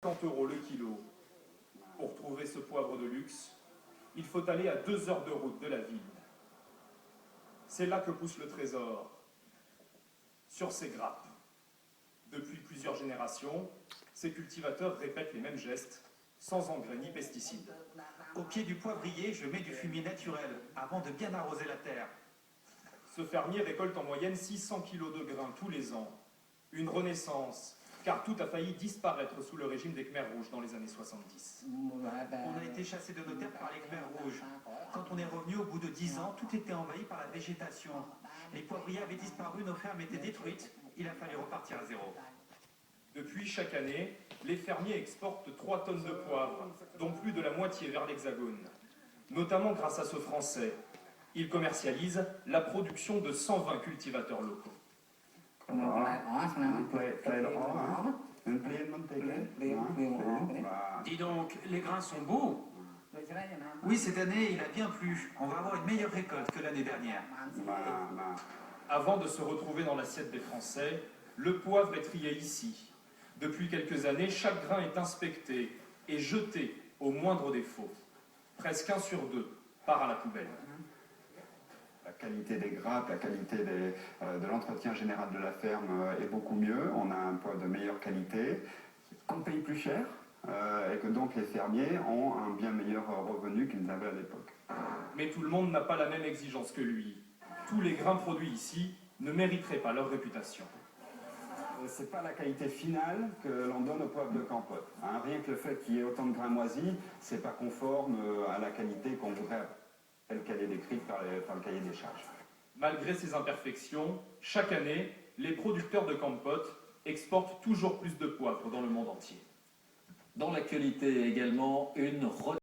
50 € le kilo. Pour trouver ce poivre de luxe, il faut aller à 2 heures de route de la ville. C'est là que pousse le trésor, sur ces grappes. Depuis plusieurs générations, ces cultivateurs répètent les mêmes gestes, sans engrais ni pesticides. Au pied du poivrier, je mets du fumier naturel, avant de bien arroser la terre. Ce fermier récolte en moyenne 600 kg de grains tous les ans. Une renaissance, car tout a failli disparaître sous le régime des Khmers rouges dans les années 70. On a été chassé de nos terres par les Khmers rouges. Quand on est revenu au bout de 10 ans, tout était envahi par la végétation. Les poivriers avaient disparu, nos fermes étaient détruites. Il a fallu repartir à zéro. Depuis, chaque année, les fermiers exportent 3 tonnes de poivre, dont plus de la moitié vers l'Hexagone. Notamment grâce à ce Français. Ils commercialisent la production de 120 cultivateurs locaux. Dis donc, les grains sont beaux. Oui, cette année, il a bien plu. On va avoir une meilleure récolte que l'année dernière. Avant de se retrouver dans l'assiette des Français, le poivre est trié ici. Depuis quelques années, chaque grain est inspecté et jeté au moindre défaut. Presque 1 sur 2 part à la poubelle. La qualité des grappes, la qualité de l'entretien général de la ferme est beaucoup mieux. On a un poivre de meilleure qualité, qu'on paye plus cher, et que donc les fermiers ont un bien meilleur revenu qu'ils avaient à l'époque. Mais tout le monde n'a pas la même exigence que lui. Tous les grains produits ici ne mériteraient pas leur réputation. C'est pas la qualité finale que l'on donne au poivre de Campote. Rien que le fait qu'il y ait autant de grains moisis, c'est pas conforme à la qualité qu'on voudrait, telle qu'elle est décrite par le cahier des charges. Malgré ces imperfections, chaque année, les producteurs de Campote exportent toujours plus de poivre dans le monde entier. Dans l'actualité également,